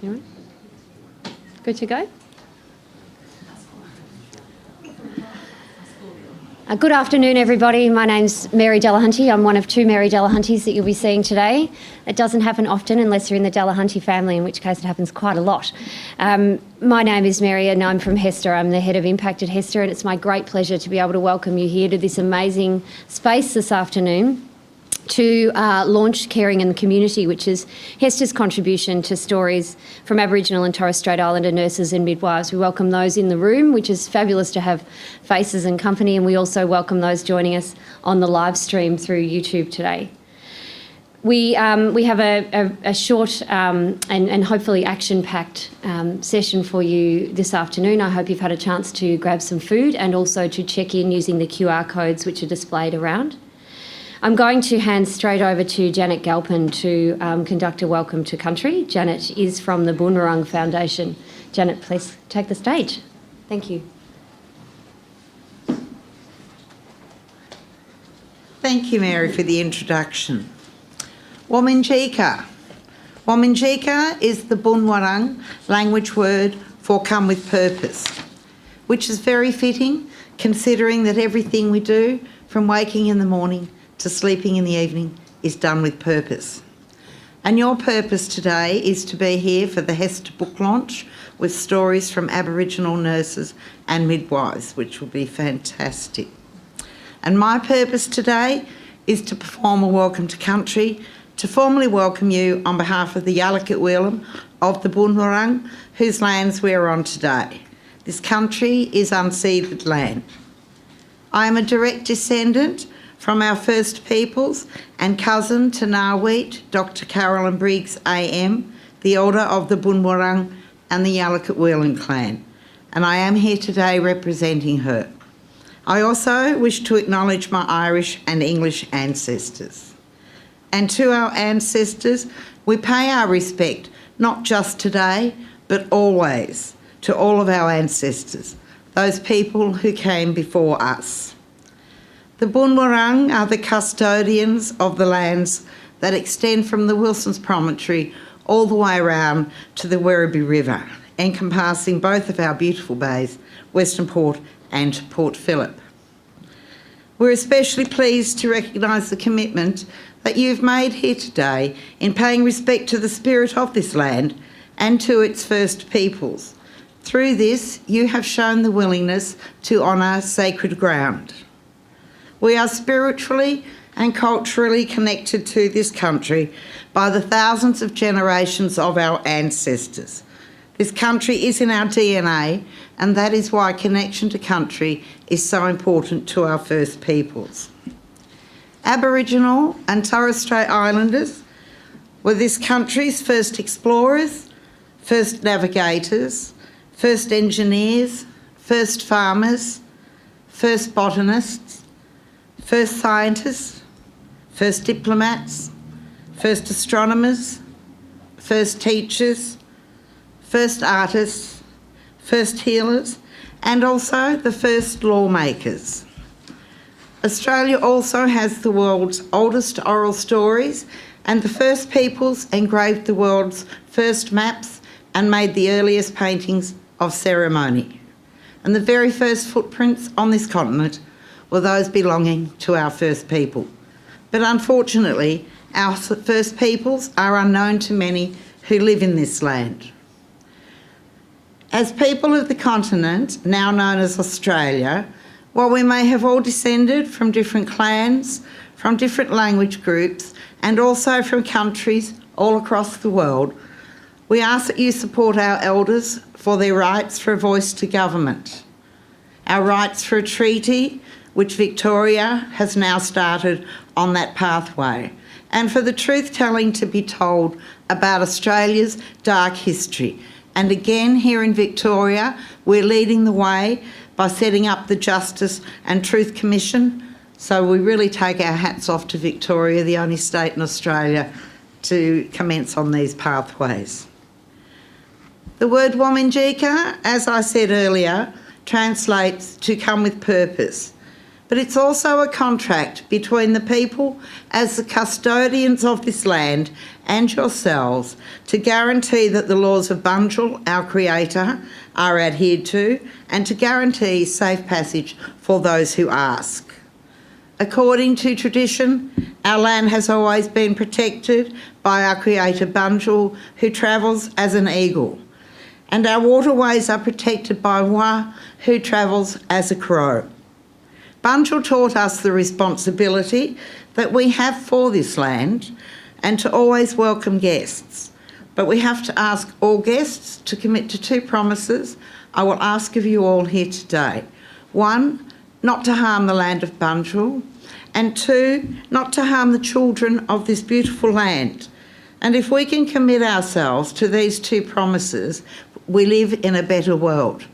You right? Good to go? Good afternoon, everybody. My name's Mary Delahunty. I'm one of two Mary Delahunties that you'll be seeing today. It doesn't happen often unless you're in the Delahunty family, in which case it happens quite a lot. My name is Mary and I'm from Hester. I'm the head of Impact at Hester, and it's my great pleasure to be able to welcome you here to this amazing space this afternoon to launch Caring in the Community, which is Hester's contribution to stories from Aboriginal and Torres Strait Islander nurses and midwives. We welcome those in the room, which is fabulous to have faces and company, and we also welcome those joining us on the live stream through YouTube today. We have a short and hopefully action-packed session for you this afternoon. I hope you've had a chance to grab some food and also to check in using the QR codes which are displayed around. I'm going to hand straight over to Janet Galpin to conduct a welcome to country. Janet is from the Boonwurrung Foundation. Janet, please take the stage. Thank you. Thank you, Mary, for the introduction. Wominjeka. Wominjeka is the Boonwurrung language word for come with purpose, which is very fitting considering that everything we do, from waking in the morning to sleeping in the evening, is done with purpose. And your purpose today is to be here for the Hester book launch with stories from Aboriginal nurses and midwives, which will be fantastic. And my purpose today is to perform a welcome to country, to formally welcome you on behalf of the Yalukit of the Boonwurrung, whose lands we are on today. This country is unceded land. I am a direct descendant from our First Peoples and cousin to Narwheat, Dr. Carolyn Briggs AM, the elder of the Boonwurrung and the Yalukit clan, and I am here today representing her. I also wish to acknowledge my Irish and English ancestors. And to our ancestors, we pay our respect, not just today, but always, to all of our ancestors, those people who came before us. The Boonwurrung are the custodians of the lands that extend from the Wilson's Promontory all the way around to the Werribee River, encompassing both of our beautiful bays, Western Port and Port Phillip. We're especially pleased to recognise the commitment that you've made here today in paying respect to the spirit of this land and to its First Peoples. Through this, you have shown the willingness to honour sacred ground. We are spiritually and culturally connected to this country by the thousands of generations of our ancestors. This country is in our DNA, and that is why connection to country is so important to our First Peoples. Aboriginal and Torres Strait Islanders were this country's first explorers, first navigators, first engineers, first farmers, first botanists, first scientists, first diplomats, first astronomers, first teachers, first artists, first healers, and also the first lawmakers. Australia also has the world's oldest oral stories, and the First Peoples engraved the world's first maps and made the earliest paintings of ceremony. And the very first footprints on this continent were those belonging to our First People. But unfortunately, our First Peoples are unknown to many who live in this land. As people of the continent, now known as Australia, while we may have all descended from different clans, from different language groups, and also from countries all across the world, we ask that you support our elders for their rights for a voice to government, our rights for a treaty, which Victoria has now started on that pathway, and for the truth-telling to be told about Australia's dark history. And again, here in Victoria, we're leading the way by setting up the Justice and Truth Commission. So we really take our hats off to Victoria, the only state in Australia to commence on these pathways. The word Wominjeka, as I said earlier, translates to come with purpose. but it's also a contract between the people as the custodians of this land and yourselves to guarantee that the laws of Bunjil, our creator, are adhered to, and to guarantee safe passage for those who ask. According to tradition, our land has always been protected by our creator Bunjil, who travels as an eagle, and our waterways are protected by Wa, who travels as a crow. Bunjil taught us the responsibility that we have for this land and to always welcome guests. But we have to ask all guests to commit to two promises I will ask of you all here today. One, not to harm the land of Bunjil, and two, not to harm the children of this beautiful land. And if we can commit ourselves to these two promises, we live in a better world.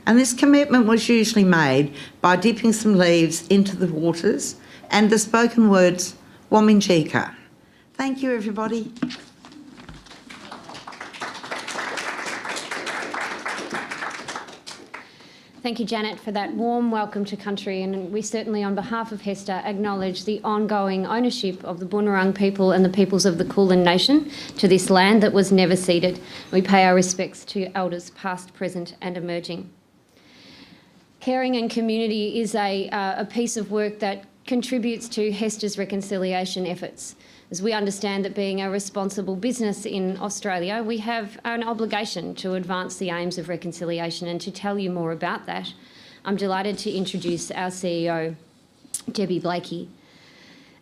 And this commitment was usually made by dipping some leaves into the waters and the spoken words, Wominjeka. Thank you, everybody. Thank you, Janet, for that warm welcome to country, and we certainly, on behalf of HESTA, acknowledge the ongoing ownership of the Boonwurrung people and the peoples of the Kulin Nation to this land that was never ceded. We pay our respects to elders past, present and emerging. Caring and community is a piece of work that contributes to HESTA's reconciliation efforts. As we understand that being a responsible business in Australia, we have an obligation to advance the aims of reconciliation, and to tell you more about that, I'm delighted to introduce our CEO, Debbie Blakey.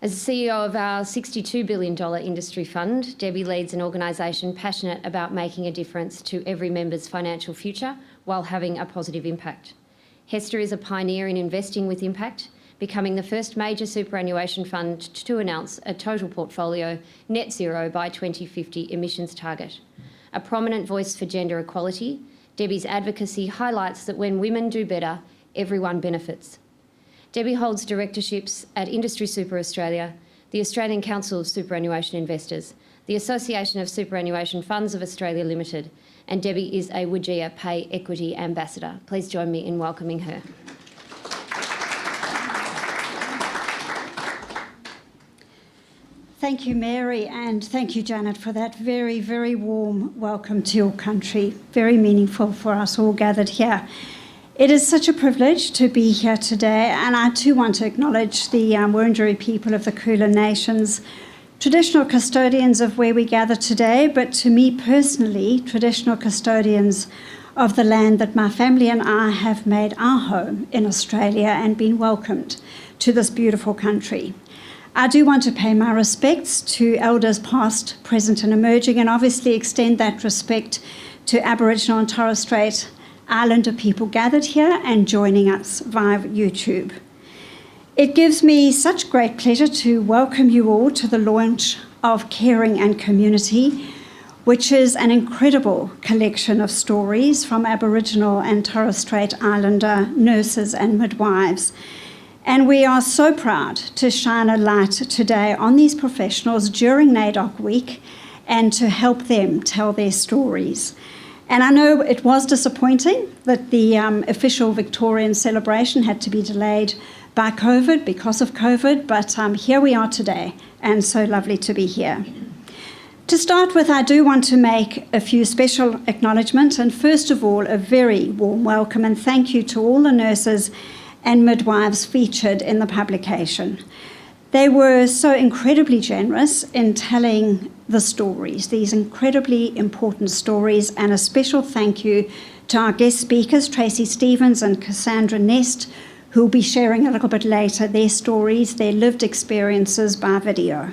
As the CEO of our $62 billion industry fund, Debbie leads an organisation passionate about making a difference to every member's financial future while having a positive impact. HESTA is a pioneer in investing with impact, becoming the first major superannuation fund to announce a total portfolio net zero by 2050 emissions target. A prominent voice for gender equality, Debbie's advocacy highlights that when women do better, everyone benefits. Debbie holds directorships at Industry Super Australia, the Australian Council of Superannuation Investors, the Association of Superannuation Funds of Australia Limited, and Debbie is a Wujia Pay Equity Ambassador. Please join me in welcoming her. Thank you, Mary, and thank you, Janet, for that very, very warm welcome to your country. Very meaningful for us all gathered here. It is such a privilege to be here today, and I too want to acknowledge the Wurundjeri people of the Kulin Nations, traditional custodians of where we gather today, but to me personally, traditional custodians of the land that my family and I have made our home in Australia and been welcomed to this beautiful country. I do want to pay my respects to elders past, present and emerging, and obviously extend that respect to Aboriginal and Torres Strait Islander people gathered here and joining us via YouTube. It gives me such great pleasure to welcome you all to the launch of Caring and Community, which is an incredible collection of stories from Aboriginal and Torres Strait Islander nurses and midwives. And we are so proud to shine a light today on these professionals during Naidoc Week and to help them tell their stories. And I know it was disappointing that the official Victorian celebration had to be delayed by COVID, because of COVID, but here we are today, and so lovely to be here. To start with, I do want to make a few special acknowledgements, and first of all, a very warm welcome and thank you to all the nurses and midwives featured in the publication. They were so incredibly generous in telling the stories, these incredibly important stories, and a special thank you to our guest speakers, Tracy Stevens and Cassandra Nest, who will be sharing a little bit later their stories, their lived experiences by video.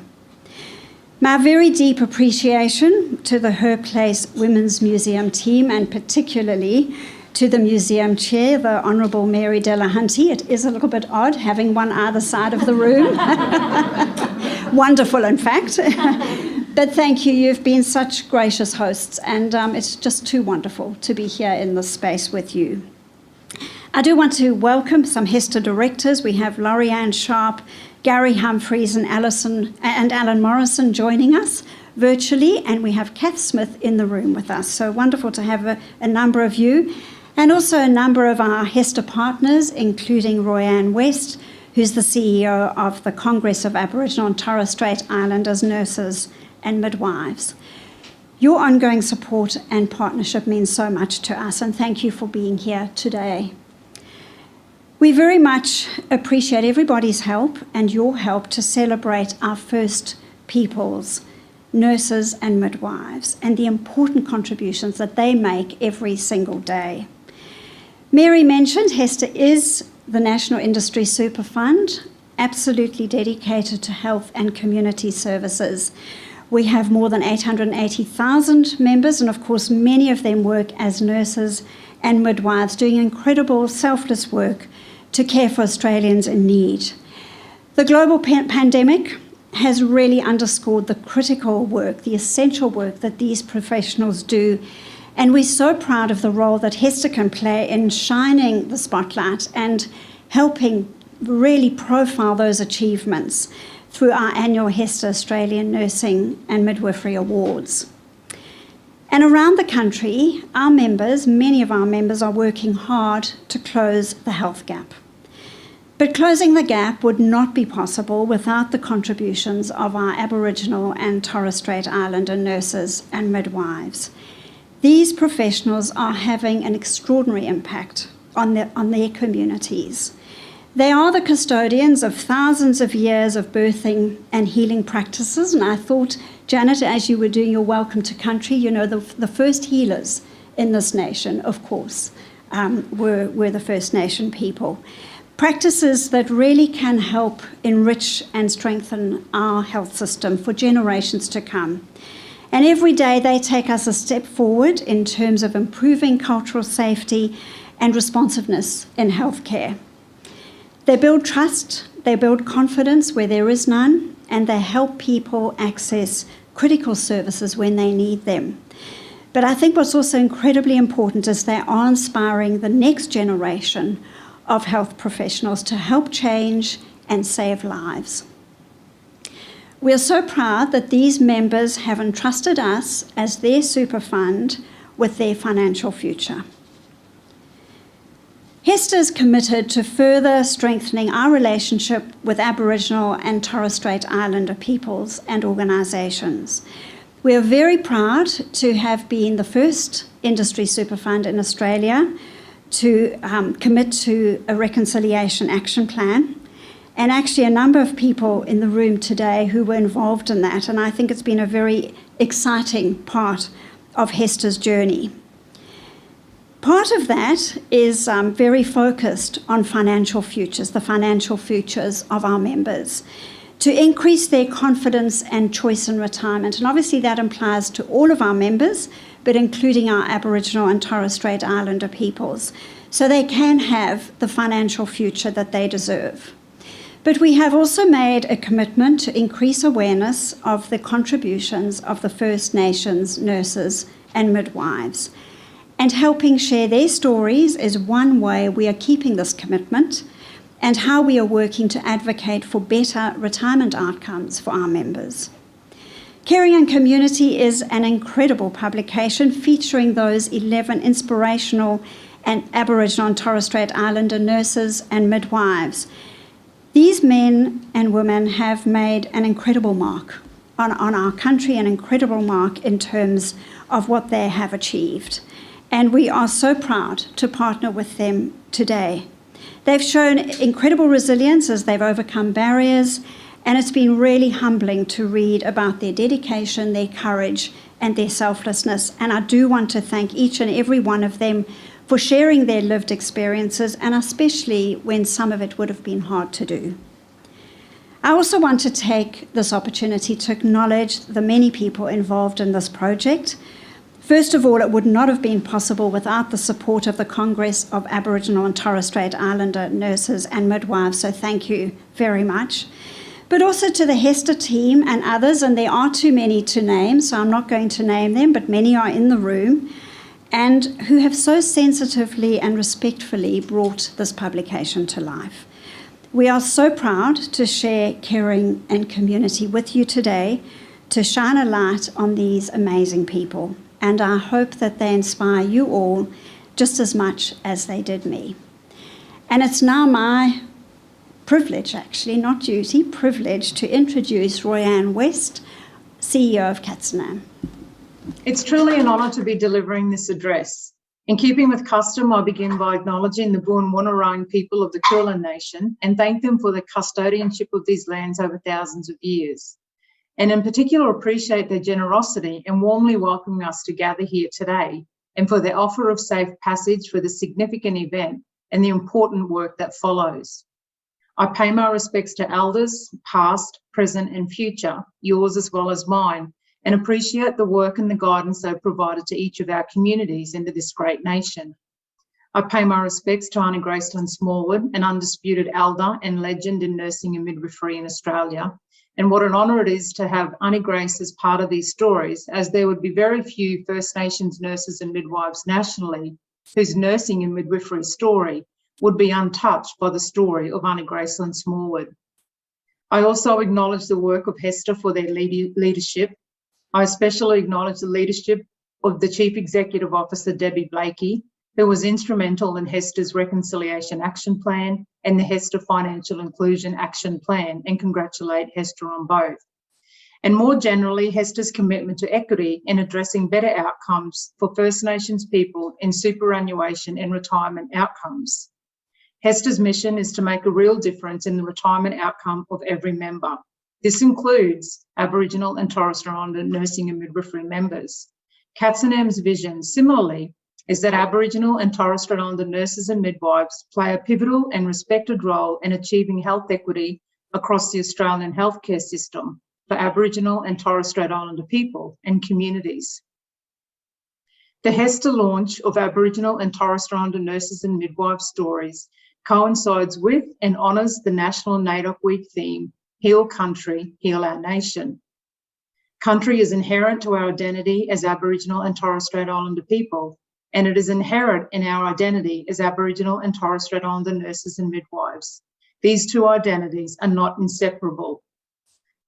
My very deep appreciation to the Her Place Women's Museum team, and particularly to the museum chair, the Honourable Mary Delahunty. It is a little bit odd having one either side of the room. Wonderful, in fact. But thank you, you've been such gracious hosts, and it's just too wonderful to be here in this space with you. I do want to welcome some HESTA directors. We have Laurie-Anne Sharp, Gary Humphreys and Alan Morrison joining us virtually, and we have Kath Smith in the room with us. So wonderful to have a number of you. And also a number of our HESTA partners, including Royanne West, who's the CEO of the Congress of Aboriginal and Torres Strait Islanders Nurses and Midwives. Your ongoing support and partnership means so much to us, and thank you for being here today. We very much appreciate everybody's help and your help to celebrate our First Peoples, nurses and midwives, and the important contributions that they make every single day. Mary mentioned HESTA is the National Industry Super Fund, absolutely dedicated to health and community services. We have more than 880,000 members, and of course many of them work as nurses and midwives, doing incredible selfless work to care for Australians in need. The global pandemic has really underscored the critical work, the essential work that these professionals do, and we're so proud of the role that HESTA can play in shining the spotlight and helping really profile those achievements through our annual HESTA Australian Nursing and Midwifery Awards. And around the country, our members, many of our members, are working hard to close the health gap. But closing the gap would not be possible without the contributions of our Aboriginal and Torres Strait Islander nurses and midwives. These professionals are having an extraordinary impact on their communities. They are the custodians of thousands of years of birthing and healing practices, and I thought, Janet, as you were doing your Welcome to Country, you know, the first healers in this nation, of course, were the First Nation people. Practices that really can help enrich and strengthen our health system for generations to come. And every day they take us a step forward in terms of improving cultural safety and responsiveness in healthcare. They build trust, they build confidence where there is none, and they help people access critical services when they need them. But I think what's also incredibly important is they are inspiring the next generation of health professionals to help change and save lives. We are so proud that these members have entrusted us as their super fund with their financial future. HESTA is committed to further strengthening our relationship with Aboriginal and Torres Strait Islander peoples and organisations. We are very proud to have been the first industry super fund in Australia to commit to a reconciliation action plan, and actually a number of people in the room today who were involved in that, and I think it's been a very exciting part of HESTA's journey. Part of that is very focused on financial futures, the financial futures of our members, to increase their confidence and choice in retirement. And obviously that applies to all of our members, but including our Aboriginal and Torres Strait Islander peoples, so they can have the financial future that they deserve. But we have also made a commitment to increase awareness of the contributions of the First Nations nurses and midwives. And helping share their stories is one way we are keeping this commitment, and how we are working to advocate for better retirement outcomes for our members. Caring and Community is an incredible publication featuring those 11 inspirational and Aboriginal and Torres Strait Islander nurses and midwives. These men and women have made an incredible mark on our country, an incredible mark in terms of what they have achieved. And we are so proud to partner with them today. They've shown incredible resilience as they've overcome barriers, and it's been really humbling to read about their dedication, their courage, and their selflessness. And I do want to thank each and every one of them for sharing their lived experiences, and especially when some of it would have been hard to do. I also want to take this opportunity to acknowledge the many people involved in this project. First of all, it would not have been possible without the support of the Congress of Aboriginal and Torres Strait Islander nurses and midwives, so thank you very much. But also to the HESTA team and others, and there are too many to name, so I'm not going to name them, but many are in the room, and who have so sensitively and respectfully brought this publication to life. We are so proud to share Caring and Community with you today to shine a light on these amazing people, and I hope that they inspire you all just as much as they did me. And it's now my privilege, actually, not duty, privilege to introduce Royanne West, CEO of Katsanam. It's truly an honour to be delivering this address. In keeping with custom, I begin by acknowledging the Boon Wurrung people of the Kulin Nation and thank them for the custodianship of these lands over thousands of years. And in particular, appreciate their generosity in warmly welcoming us to gather here today and for their offer of safe passage for the significant event and the important work that follows. I pay my respects to elders, past, present and future, yours as well as mine, and appreciate the work and the guidance they've provided to each of our communities into this great nation. I pay my respects to Aunty Gracelyn Smallwood, an undisputed elder and legend in nursing and midwifery in Australia, and what an honour it is to have Aunty Grace as part of these stories, as there would be very few First Nations nurses and midwives nationally whose nursing and midwifery story would be untouched by the story of Aunty Gracelyn Smallwood. I also acknowledge the work of HESTA for their leadership. I especially acknowledge the leadership of the Chief Executive Officer, Debbie Blakey, who was instrumental in HESTA's Reconciliation Action Plan and the HESTA Financial Inclusion Action Plan, and congratulate HESTA on both. And more generally, HESTA's commitment to equity in addressing better outcomes for First Nations people in superannuation and retirement outcomes. HESTA's mission is to make a real difference in the retirement outcome of every member. This includes Aboriginal and Torres Strait Islander nursing and midwifery members. Katsanam's vision, similarly, is that Aboriginal and Torres Strait Islander nurses and midwives play a pivotal and respected role in achieving health equity across the Australian healthcare system for Aboriginal and Torres Strait Islander people and communities. The HESTA launch of Aboriginal and Torres Strait Islander nurses and midwives stories coincides with and honours the National Naidoc Week theme, Heal Country, Heal Our Nation. Country is inherent to our identity as Aboriginal and Torres Strait Islander people, and it is inherent in our identity as Aboriginal and Torres Strait Islander nurses and midwives. These two identities are not inseparable.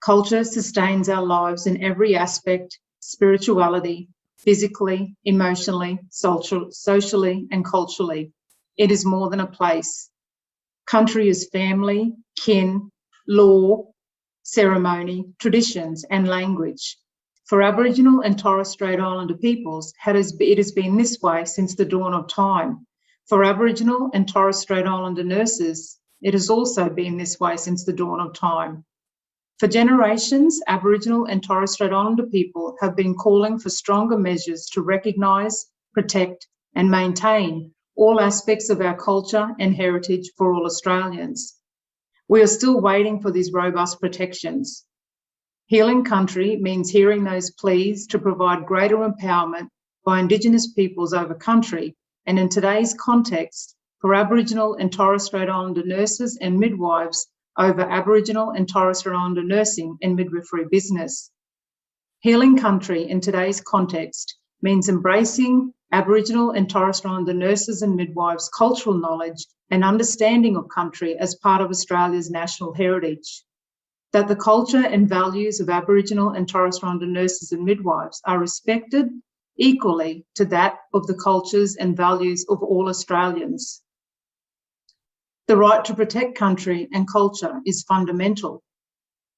Culture sustains our lives in every aspect: spirituality, physically, emotionally, socially, and culturally. It is more than a place. Country is family, kin, law, ceremony, traditions, and language. For Aboriginal and Torres Strait Islander peoples, it has been this way since the dawn of time. For Aboriginal and Torres Strait Islander nurses, it has also been this way since the dawn of time. For generations, Aboriginal and Torres Strait Islander people have been calling for stronger measures to recognise, protect, and maintain all aspects of our culture and heritage for all Australians. We are still waiting for these robust protections. Healing country means hearing those pleas to provide greater empowerment by Indigenous peoples over country, and in today's context, for Aboriginal and Torres Strait Islander nurses and midwives over Aboriginal and Torres Strait Islander nursing and midwifery business. Healing country in today's context means embracing Aboriginal and Torres Strait Islander nurses and midwives' cultural knowledge and understanding of country as part of Australia's national heritage. That the culture and values of Aboriginal and Torres Strait Islander nurses and midwives are respected equally to that of the cultures and values of all Australians. The right to protect country and culture is fundamental.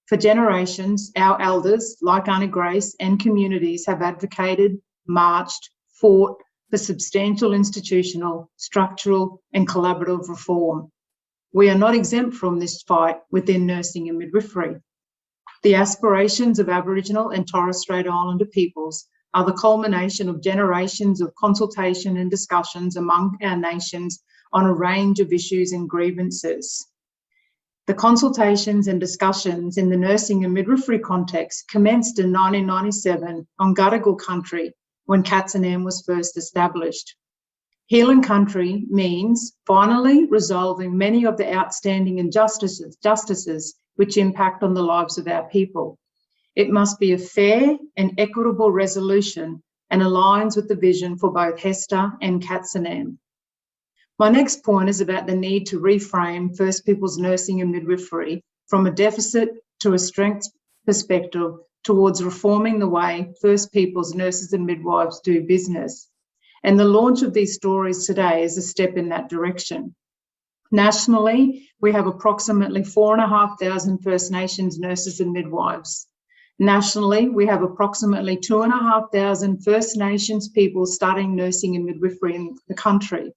For generations, our elders, like Aunty Grace, and communities have advocated, marched, fought for substantial institutional, structural, and collaborative reform. We are not exempt from this fight within nursing and midwifery. The aspirations of Aboriginal and Torres Strait Islander peoples are the culmination of generations of consultation and discussions among our nations on a range of issues and grievances. The consultations and discussions in the nursing and midwifery context commenced in 1997 on Gadigal country when Katsanam was first established. Healing country means finally resolving many of the outstanding injustices which impact on the lives of our people. It must be a fair and equitable resolution and aligns with the vision for both HESTA and Katsanam. My next point is about the need to reframe First Peoples nursing and midwifery from a deficit to a strength perspective towards reforming the way First Peoples nurses and midwives do business. And the launch of these stories today is a step in that direction. Nationally, we have approximately 4,500 First Nations nurses and midwives. Nationally, we have approximately 2,500 First Nations people studying nursing and midwifery in the country.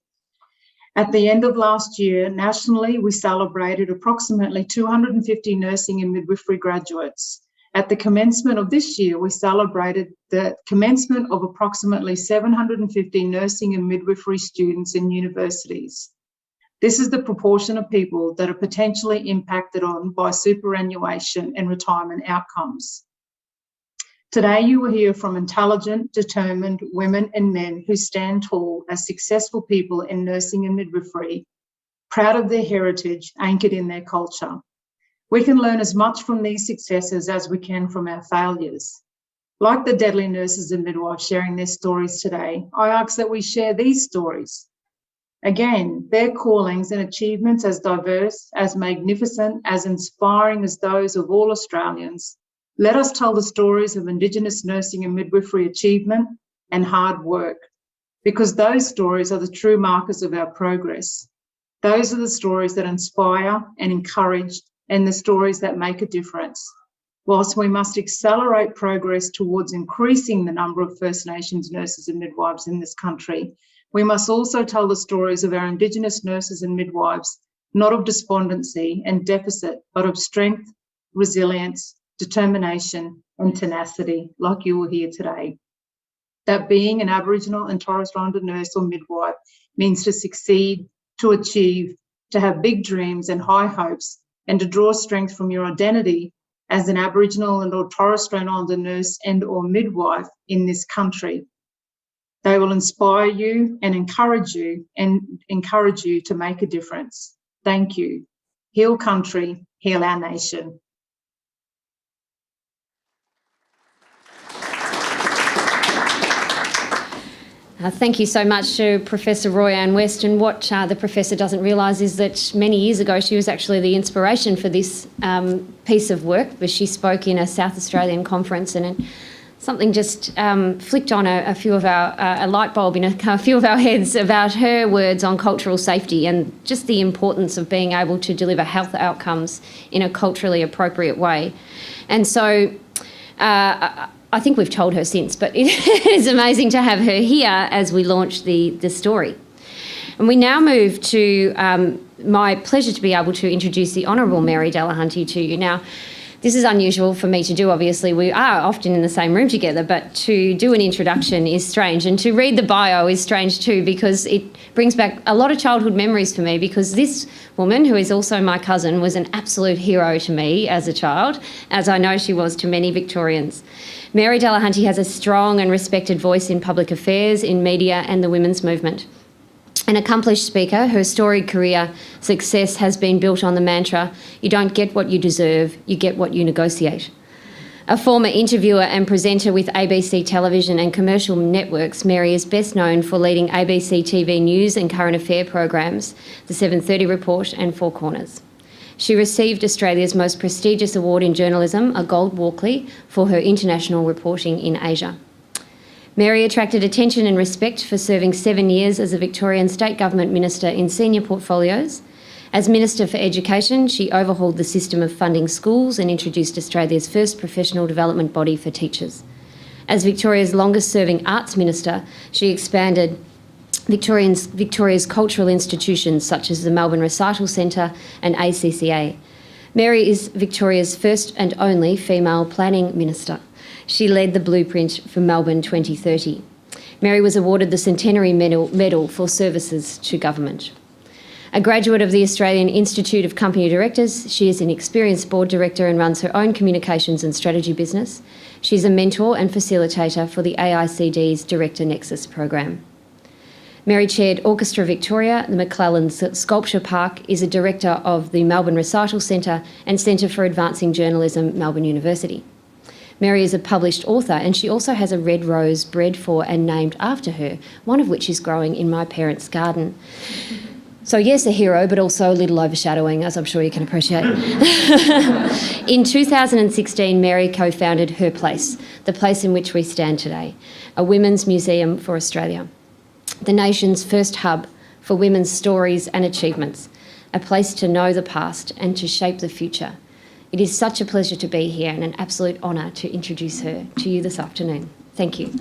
At the end of last year, nationally, we celebrated approximately 250 nursing and midwifery graduates. At the commencement of this year, we celebrated the commencement of approximately 750 nursing and midwifery students in universities. This is the proportion of people that are potentially impacted on by superannuation and retirement outcomes. Today, you will hear from intelligent, determined women and men who stand tall as successful people in nursing and midwifery, proud of their heritage, anchored in their culture. We can learn as much from these successes as we can from our failures. Like the deadly nurses and midwives sharing their stories today, I ask that we share these stories. Again, their callings and achievements as diverse, as magnificent, as inspiring as those of all Australians. Let us tell the stories of Indigenous nursing and midwifery achievement and hard work, because those stories are the true markers of our progress. Those are the stories that inspire and encourage, and the stories that make a difference. Whilst we must accelerate progress towards increasing the number of First Nations nurses and midwives in this country, we must also tell the stories of our Indigenous nurses and midwives, not of despondency and deficit, but of strength, resilience, determination and tenacity, like you will hear today. That being an Aboriginal and Torres Strait Islander nurse or midwife means to succeed, to achieve, to have big dreams and high hopes, and to draw strength from your identity as an Aboriginal and or Torres Strait Islander nurse and or midwife in this country. They will inspire you and encourage you to make a difference. Thank you. Heal country, heal our nation. Thank you so much to Professor Roy Ann West. And what the professor doesn't realise is that many years ago she was actually the inspiration for this piece of work, because she spoke in a South Australian conference, and something just flicked on a few of our a light bulb in a few of our heads about her words on cultural safety and just the importance of being able to deliver health outcomes in a culturally appropriate way. And so I think we've told her since, but it is amazing to have her here as we launch the story. And we now move to my pleasure to be able to introduce the Honourable Mary Delahunty to you. Now, this is unusual for me to do, obviously. We are often in the same room together, but to do an introduction is strange. And to read the bio is strange too, because it brings back a lot of childhood memories for me, because this woman, who is also my cousin, was an absolute hero to me as a child, as I know she was to many Victorians. Mary Delahunty has a strong and respected voice in public affairs, in media and the women's movement. An accomplished speaker, her storied career success has been built on the mantra, "You don't get what you deserve, you get what you negotiate." A former interviewer and presenter with ABC television and commercial networks, Mary is best known for leading ABC TV news and current affair programs, The 7:30 Report and Four Corners. She received Australia's most prestigious award in journalism, a Gold Walkley, for her international reporting in Asia. Mary attracted attention and respect for serving 7 years as a Victorian State Government Minister in senior portfolios. As Minister for Education, she overhauled the system of funding schools and introduced Australia's first professional development body for teachers. As Victoria's longest-serving Arts Minister, she expanded Victoria's cultural institutions such as the Melbourne Recital Centre and ACCA. Mary is Victoria's first and only female planning minister. She led the blueprint for Melbourne 2030. Mary was awarded the Centenary Medal for services to government. A graduate of the Australian Institute of Company Directors, she is an experienced board director and runs her own communications and strategy business. She's a mentor and facilitator for the AICD's Director Nexus program. Mary chaired Orchestra Victoria, the McClellan Sculpture Park, is a director of the Melbourne Recital Centre and Centre for Advancing Journalism, Melbourne University. Mary is a published author, and she also has a red rose bred for and named after her, one of which is growing in my parents' garden. So yes, a hero, but also a little overshadowing, as I'm sure you can appreciate. In 2016, Mary co-founded Her Place, the place in which we stand today, a women's museum for Australia, the nation's first hub for women's stories and achievements, a place to know the past and to shape the future. It is such a pleasure to be here and an absolute honour to introduce her to you this afternoon. Thank you.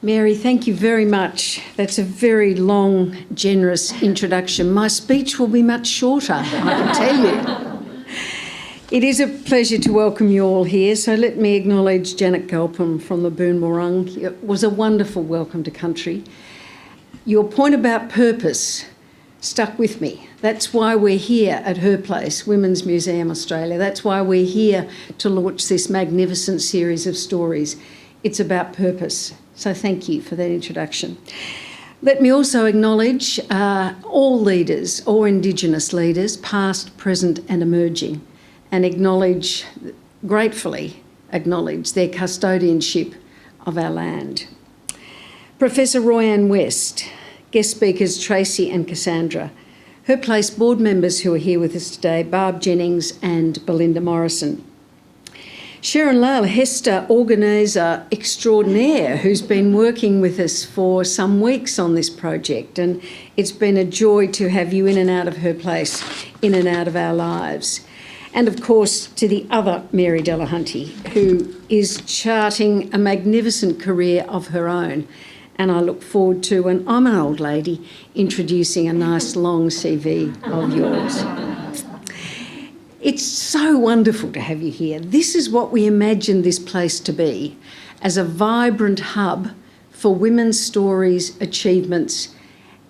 Mary, thank you very much. That's a very long, generous introduction. My speech will be much shorter, I can tell you. It is a pleasure to welcome you all here, so let me acknowledge Janet Galpin from the Boon Wurrung. It was a wonderful welcome to country. Your point about purpose stuck with me. That's why we're here at her place, Women's Museum Australia. That's why we're here to launch this magnificent series of stories. It's about purpose. So thank you for that introduction. Let me also acknowledge all leaders, all Indigenous leaders, past, present and emerging, and gratefully acknowledge their custodianship of our land. Professor Royanne West, guest speakers Tracy and Cassandra, her place board members who are here with us today, Barb Jennings and Belinda Morrison. Sharon Lale, Hester, organiser extraordinaire, who's been working with us for some weeks on this project, and it's been a joy to have you in and out of her place, in and out of our lives. And of course, to the other Mary Delahunty, who is charting a magnificent career of her own. And I look forward to, and I'm an old lady, introducing a nice long CV of yours. It's so wonderful to have you here. This is what we imagined this place to be, as a vibrant hub for women's stories, achievements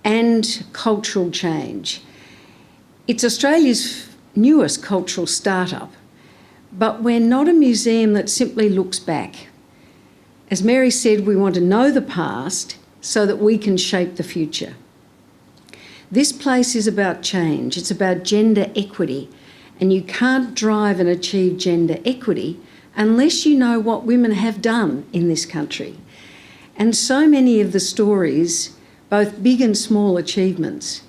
and cultural change. It's Australia's newest cultural startup, but we're not a museum that simply looks back. As Mary said, we want to know the past so that we can shape the future. This place is about change. It's about gender equity. And you can't drive and achieve gender equity unless you know what women have done in this country. And so many of the stories, both big and small achievements,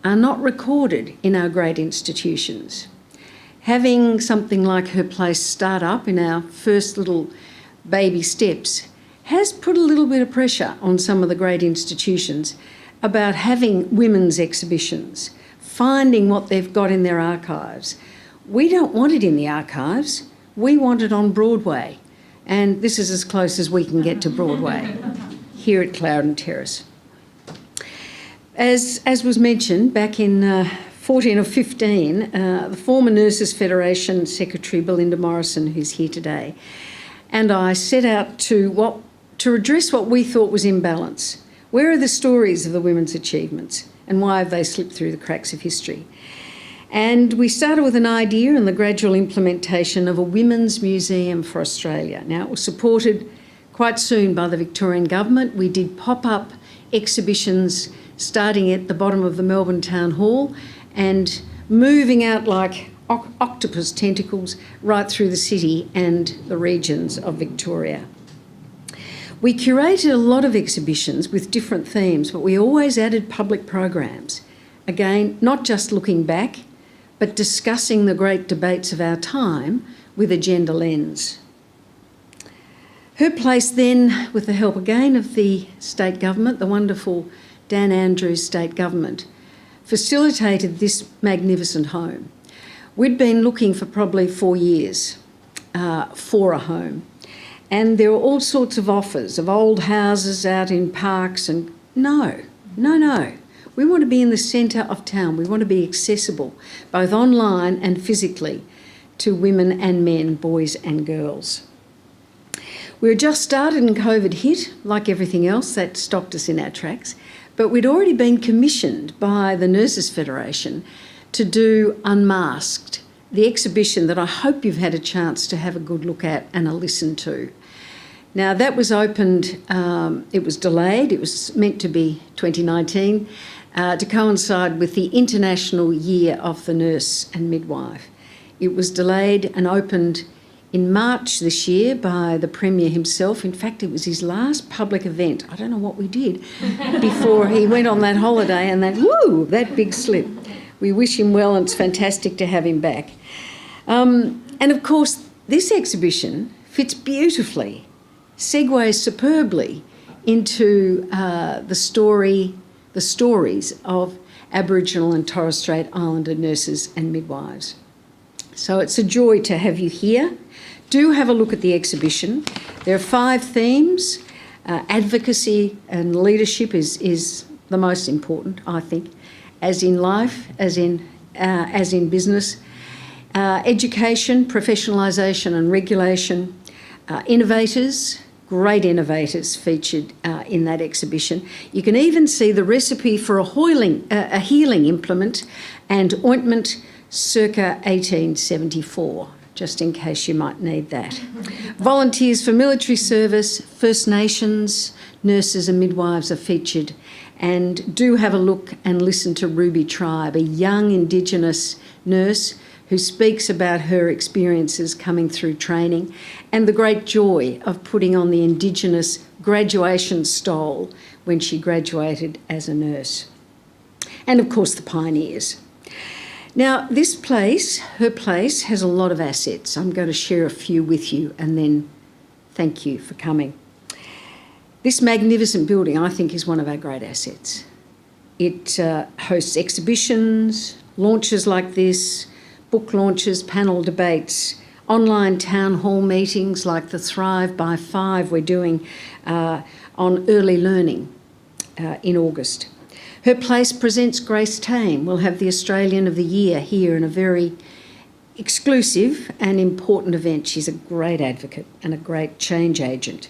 are not recorded in our great institutions. Having something like her place start up in our first little baby steps has put a little bit of pressure on some of the great institutions about having women's exhibitions, finding what they've got in their archives. We don't want it in the archives, we want it on Broadway. And this is as close as we can get to Broadway, here at Clouden Terrace. As was mentioned, back in 14 or 15, the former Nurses Federation Secretary Belinda Morrison, who's here today, and I set out to address what we thought was imbalance. Where are the stories of the women's achievements and why have they slipped through the cracks of history? And we started with an idea and the gradual implementation of a women's museum for Australia. Now, it was supported quite soon by the Victorian government. We did pop-up exhibitions starting at the bottom of the Melbourne Town Hall and moving out like octopus tentacles right through the city and the regions of Victoria. We curated a lot of exhibitions with different themes, but we always added public programs. Again, not just looking back, but discussing the great debates of our time with a gender lens. Her place then, with the help again of the state government, the wonderful Dan Andrews state government, facilitated this magnificent home. We'd been looking for probably 4 years for a home. And there were all sorts of offers of old houses out in parks and no. We want to be in the centre of town. We want to be accessible, both online and physically, to women and men, boys and girls. We were just started and COVID hit, like everything else, that stopped us in our tracks, but we'd already been commissioned by the Nurses Federation to do Unmasked, the exhibition that I hope you've had a chance to have a good look at and a listen to. Now, that was opened, it was delayed, it was meant to be 2019, to coincide with the International Year of the Nurse and Midwife. It was delayed and opened in March this year by the Premier himself. In fact, it was his last public event. I don't know what we did before he went on that holiday and that big slip. We wish him well and it's fantastic to have him back. And of course, this exhibition fits beautifully, segues superbly into the stories of Aboriginal and Torres Strait Islander nurses and midwives. So it's a joy to have you here. Do have a look at the exhibition. There are 5 themes. Advocacy and leadership is the most important, I think, as in life, as in business. Education, professionalisation and regulation. Innovators, great innovators featured in that exhibition. You can even see the recipe for a healing implement and ointment circa 1874, just in case you might need that. Volunteers for military service, First Nations, nurses and midwives are featured. And do have a look and listen to Ruby Tribe, a young Indigenous nurse who speaks about her experiences coming through training and the great joy of putting on the Indigenous graduation stole when she graduated as a nurse. And of course the pioneers. Now this place, her place, has a lot of assets. I'm going to share a few with you and then thank you for coming. This magnificent building, I think, is one of our great assets. It hosts exhibitions, launches like this, book launches, panel debates, online town hall meetings like the Thrive by 5 we're doing on early learning in August. Her place presents Grace Tame. We'll have the Australian of the Year here in a very exclusive and important event. She's a great advocate and a great change agent.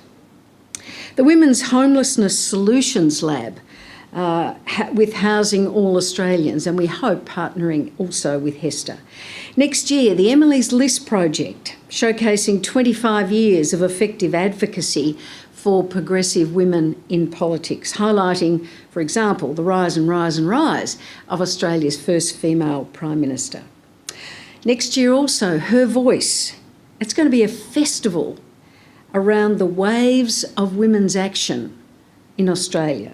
The Women's Homelessness Solutions Lab with Housing All Australians, and we hope partnering also with HESTA. Next year, the Emily's List project, showcasing 25 years of effective advocacy for progressive women in politics, highlighting, for example, the rise and rise and rise of Australia's first female Prime Minister. Next year also, Her Voice. It's going to be a festival around the waves of women's action in Australia,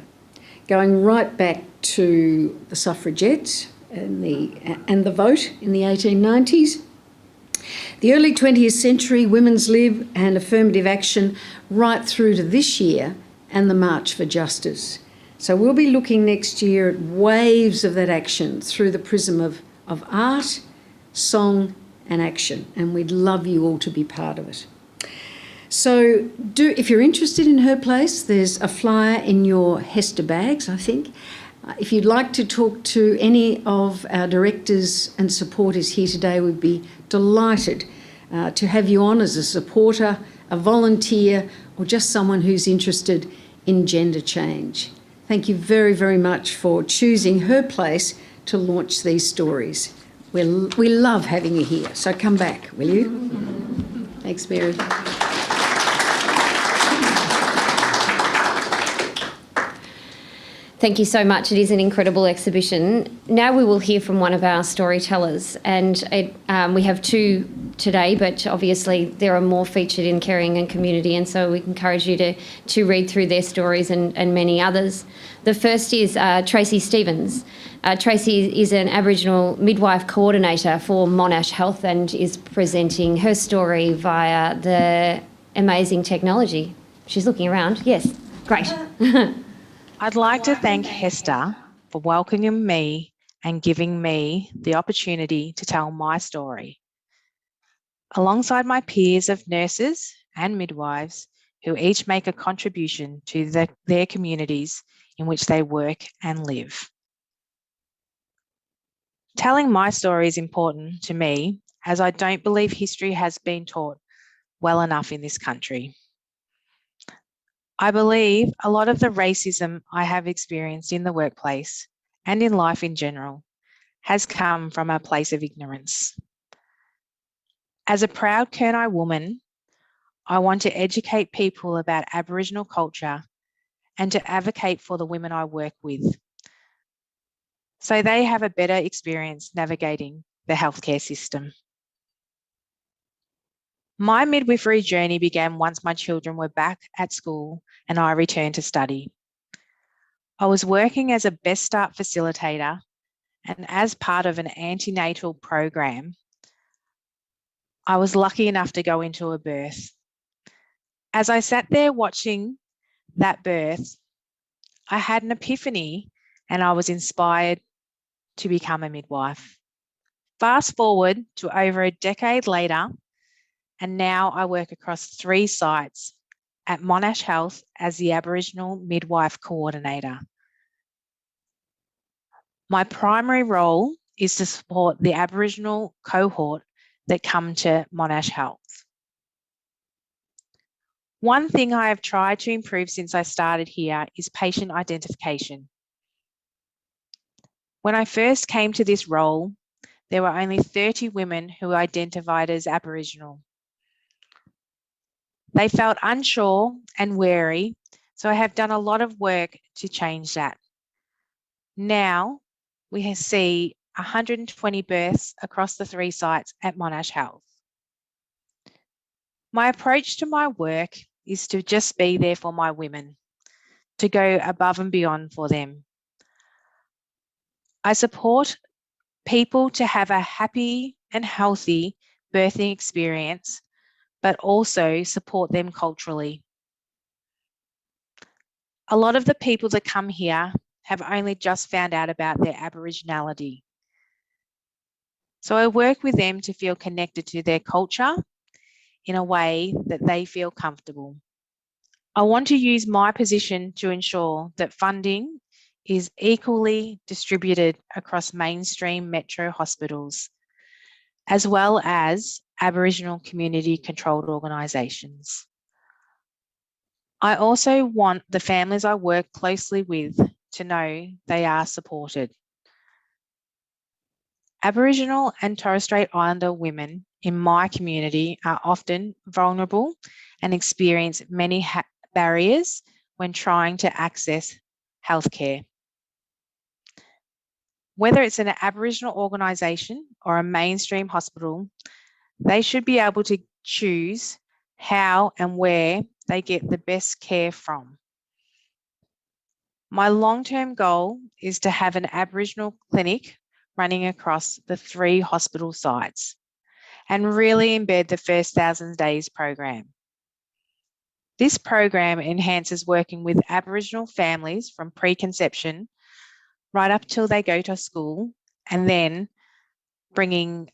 going right back to the suffragettes and the vote in the 1890s, the early 20th century, women's lib and affirmative action, right through to this year and the March for Justice. So we'll be looking next year at waves of that action through the prism of art, song and action, and we'd love you all to be part of it. So if you're interested in Her Place, there's a flyer in your HESTA bags, I think. If you'd like to talk to any of our directors and supporters here today, we'd be delighted to have you on as a supporter, a volunteer, or just someone who's interested in gender change. Thank you very, very much for choosing Her Place to launch these stories. We love having you here, so come back, will you? Thanks, Mary. Thank you so much. It is an incredible exhibition. Now we will hear from one of our storytellers, and we have 2 today, but obviously there are more featured in Caring and Community, and so we encourage you to read through their stories and many others. The first is Tracy Stevens. Tracy is an Aboriginal midwife coordinator for Monash Health and is presenting her story via the amazing technology. She's looking around. Yes, great. I'd like to thank HESTA for welcoming me and giving me the opportunity to tell my story. Alongside my peers of nurses and midwives who each make a contribution to their communities in which they work and live. Telling my story is important to me as I don't believe history has been taught well enough in this country. I believe a lot of the racism I have experienced in the workplace and in life in general has come from a place of ignorance. As a proud Kurnai woman, I want to educate people about Aboriginal culture and to advocate for the women I work with so they have a better experience navigating the healthcare system. My midwifery journey began once my children were back at school and I returned to study. I was working as a Best Start facilitator and as part of an antenatal program, I was lucky enough to go into a birth. As I sat there watching that birth, I had an epiphany and I was inspired to become a midwife. Fast forward to over a decade later, and now I work across 3 sites at Monash Health as the Aboriginal Midwife Coordinator. My primary role is to support the Aboriginal cohort that come to Monash Health. One thing I have tried to improve since I started here is patient identification. When I first came to this role, there were only 30 women who identified as Aboriginal. They felt unsure and wary, so I have done a lot of work to change that. Now we see 120 births across the 3 sites at Monash Health. My approach to my work is to just be there for my women, to go above and beyond for them. I support people to have a happy and healthy birthing experience, but also support them culturally. A lot of the people that come here have only just found out about their Aboriginality. So I work with them to feel connected to their culture in a way that they feel comfortable. I want to use my position to ensure that funding is equally distributed across mainstream metro hospitals, as well as Aboriginal community-controlled organisations. I also want the families I work closely with to know they are supported. Aboriginal and Torres Strait Islander women in my community are often vulnerable and experience many barriers when trying to access healthcare. Whether it's an Aboriginal organisation or a mainstream hospital, they should be able to choose how and where they get the best care from. My long-term goal is to have an Aboriginal clinic running across the 3 hospital sites and really embed the First 1,000 Days program. This program enhances working with Aboriginal families from preconception right up till they go to school, and then bringing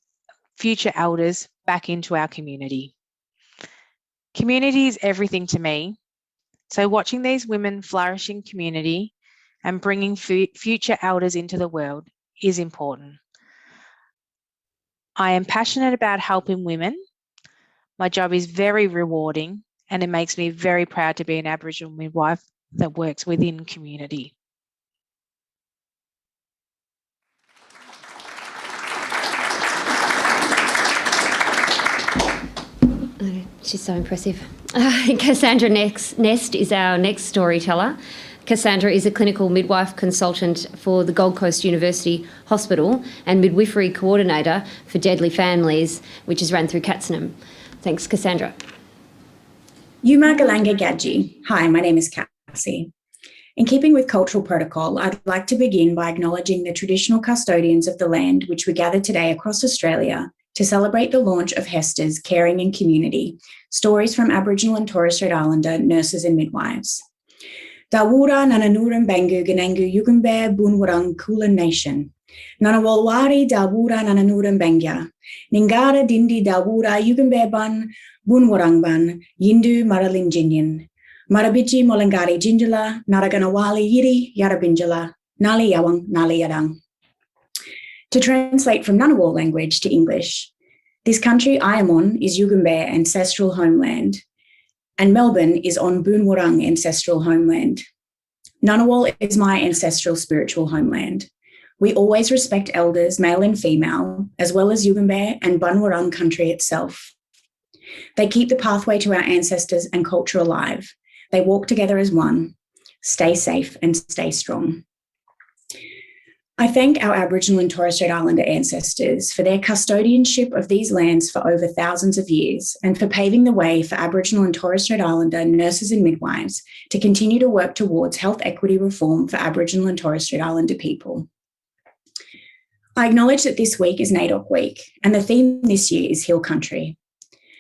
future elders back into our community. Community is everything to me, so watching these women flourish in community and bringing future elders into the world is important. I am passionate about helping women. My job is very rewarding, and it makes me very proud to be an Aboriginal midwife that works within community. She's so impressive. Cassandra Nest is our next storyteller. Cassandra is a clinical midwife consultant for the Gold Coast University Hospital and midwifery coordinator for Deadly Families, which is run through Katzenham. Thanks, Cassandra. Yumagalanga Gadji. Hi, my name is Cassie. In keeping with cultural protocol, I'd like to begin by acknowledging the traditional custodians of the land which we gather today across Australia to celebrate the launch of HESTA's Caring in Community, Stories from Aboriginal and Torres Strait Islander Nurses and Midwives. Dawura Nananuram Bangu Ganangu Yugumbe Bunwarang Kulin Nation. Nanawalwari Dawura Nananuram Bangya. Ningara Dindi Dawura Yugumbe Ban Bunwarang Ban Yindu Maralin Jinyan. Marabiji Molangari Jinjala Naraganawali Yiri Yarabinjala Nali Yawang Nali Yadang. To translate from Ngunnawal language to English, this country I am on is Yugambeh ancestral homeland, and Melbourne is on Boonwurrung ancestral homeland. Ngunnawal is my ancestral spiritual homeland. We always respect elders, male and female, as well as Yugambeh and Bunwurrung country itself. They keep the pathway to our ancestors and culture alive. They walk together as one. Stay safe and stay strong. I thank our Aboriginal and Torres Strait Islander ancestors for their custodianship of these lands for over thousands of years and for paving the way for Aboriginal and Torres Strait Islander nurses and midwives to continue to work towards health equity reform for Aboriginal and Torres Strait Islander people. I acknowledge that this week is Naidoc week, and the theme this year is Hill Country.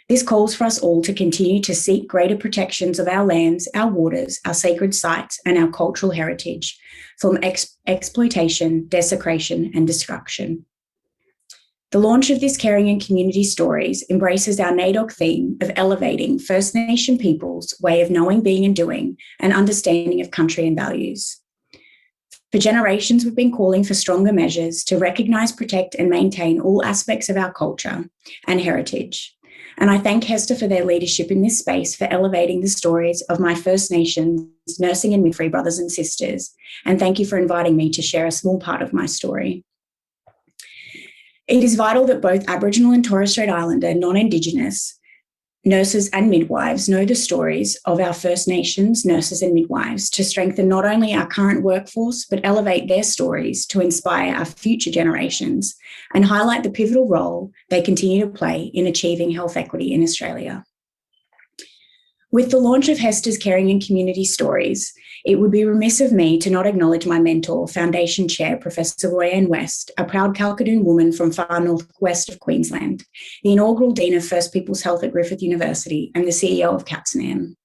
This calls for us all to continue to seek greater protections of our lands, our waters, our sacred sites, and our cultural heritage from exploitation, desecration, and destruction. The launch of this Caring and Community Stories embraces our Naidoc theme of elevating First Nation people's way of knowing, being, and doing, and understanding of country and values. For generations, we've been calling for stronger measures to recognise, protect, and maintain all aspects of our culture and heritage. And I thank Hester for their leadership in this space for elevating the stories of my First Nations nursing and midwifery brothers and sisters. And thank you for inviting me to share a small part of my story. It is vital that both Aboriginal and Torres Strait Islander non-Indigenous nurses and midwives know the stories of our First Nations nurses and midwives to strengthen not only our current workforce, but elevate their stories to inspire our future generations and highlight the pivotal role they continue to play in achieving health equity in Australia. With the launch of Hester's Caring and Community Stories, it would be remiss of me to not acknowledge my mentor, Foundation Chair, Professor Royanne West, a proud Kalkadoon woman from far northwest of Queensland, the inaugural Dean of First Peoples Health at Griffith University, and the CEO of Katzenam.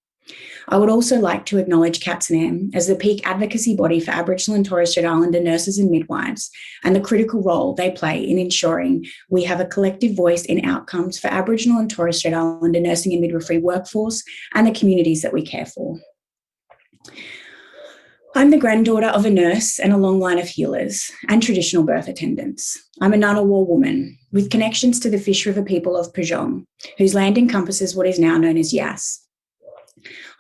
I would also like to acknowledge Katzenam as the peak advocacy body for Aboriginal and Torres Strait Islander nurses and midwives, and the critical role they play in ensuring we have a collective voice in outcomes for Aboriginal and Torres Strait Islander nursing and midwifery workforce and the communities that we care for. I'm the granddaughter of a nurse and a long line of healers and traditional birth attendants. I'm a Ngunnawal woman with connections to the Fish River people of Pajong, whose land encompasses what is now known as Yass.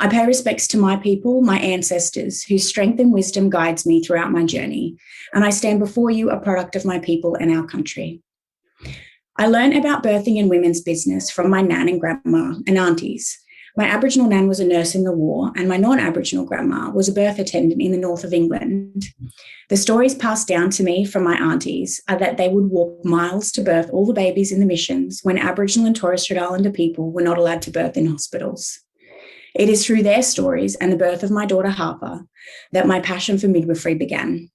I pay respects to my people, my ancestors, whose strength and wisdom guides me throughout my journey, and I stand before you a product of my people and our country. I learned about birthing and women's business from my nan and grandma and aunties. My Aboriginal nan was a nurse in the war, and my non-Aboriginal grandma was a birth attendant in the north of England. The stories passed down to me from my aunties are that they would walk miles to birth all the babies in the missions when Aboriginal and Torres Strait Islander people were not allowed to birth in hospitals. It is through their stories and the birth of my daughter Harper that my passion for midwifery began.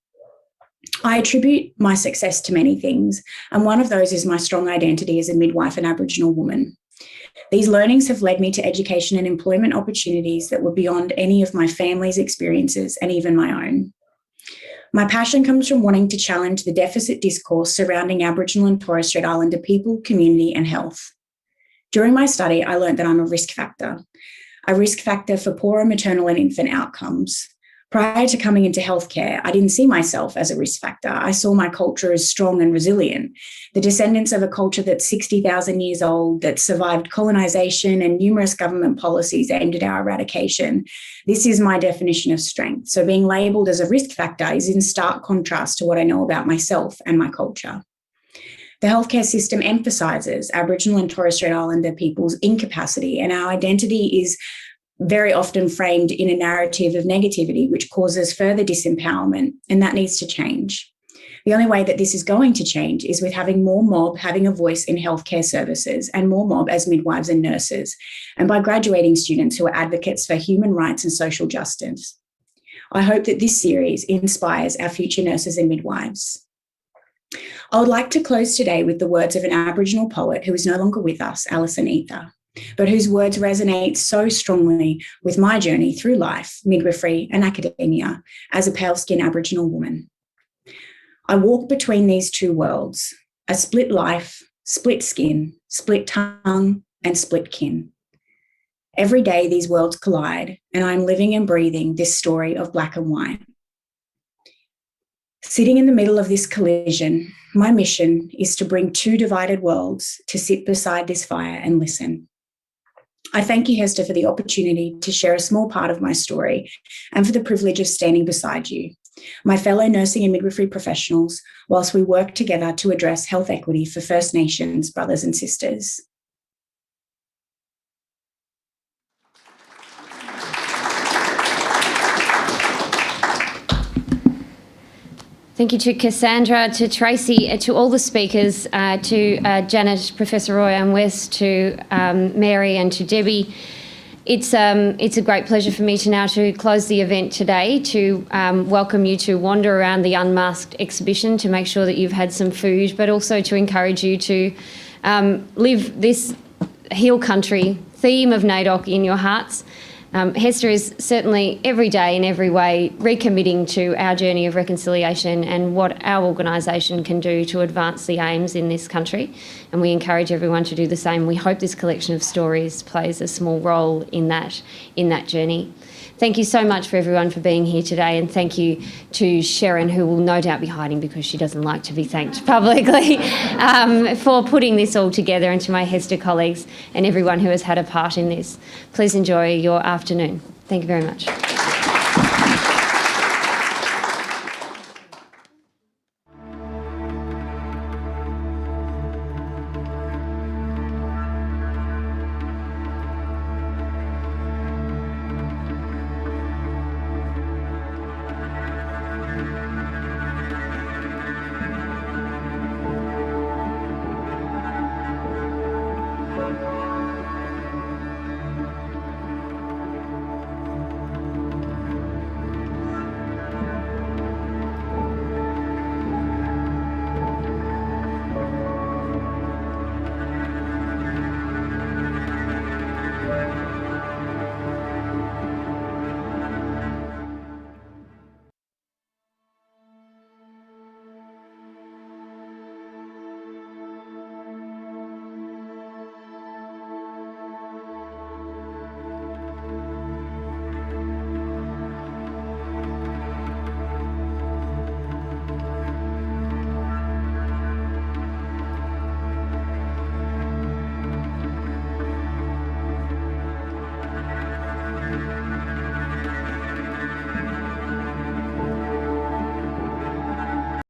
I attribute my success to many things, and one of those is my strong identity as a midwife and Aboriginal woman. These learnings have led me to education and employment opportunities that were beyond any of my family's experiences and even my own. My passion comes from wanting to challenge the deficit discourse surrounding Aboriginal and Torres Strait Islander people, community, and health. During my study, I learned that I'm a risk factor for poorer maternal and infant outcomes. Prior to coming into healthcare, I didn't see myself as a risk factor. I saw my culture as strong and resilient, the descendants of a culture that's 60,000 years old, that survived colonisation and numerous government policies aimed at our eradication. This is my definition of strength. So being labelled as a risk factor is in stark contrast to what I know about myself and my culture. The healthcare system emphasises Aboriginal and Torres Strait Islander people's incapacity, and our identity is very often framed in a narrative of negativity, which causes further disempowerment, and that needs to change. The only way that this is going to change is with having more mob having a voice in healthcare services and more mob as midwives and nurses, and by graduating students who are advocates for human rights and social justice. I hope that this series inspires our future nurses and midwives. I would like to close today with the words of an Aboriginal poet who is no longer with us, Alison Ether, but whose words resonate so strongly with my journey through life, midwifery, and academia as a pale-skinned Aboriginal woman. I walk between these two worlds, a split life, split skin, split tongue, and split kin. Every day these worlds collide, and I'm living and breathing this story of black and white. Sitting in the middle of this collision, my mission is to bring two divided worlds to sit beside this fire and listen. I thank you, Hester, for the opportunity to share a small part of my story and for the privilege of standing beside you, my fellow nursing and midwifery professionals, whilst we work together to address health equity for First Nations brothers and sisters. Thank you to Cassandra, to Tracy, to all the speakers, to Janet, Professor Royanne West, to Mary and to Debbie. It's a great pleasure for me to close the event today, to welcome you to wander around the Unmasked exhibition, to make sure that you've had some food, but also to encourage you to live this Heal Country theme of Naidoc in your hearts. Hester is certainly every day in every way recommitting to our journey of reconciliation and what our organisation can do to advance the aims in this country, and we encourage everyone to do the same. We hope this collection of stories plays a small role in that journey. Thank you so much for everyone for being here today, and thank you to Sharon, who will no doubt be hiding because she doesn't like to be thanked publicly, for putting this all together, and to my Hester colleagues and everyone who has had a part in this. Please enjoy your afternoon. Thank you very much.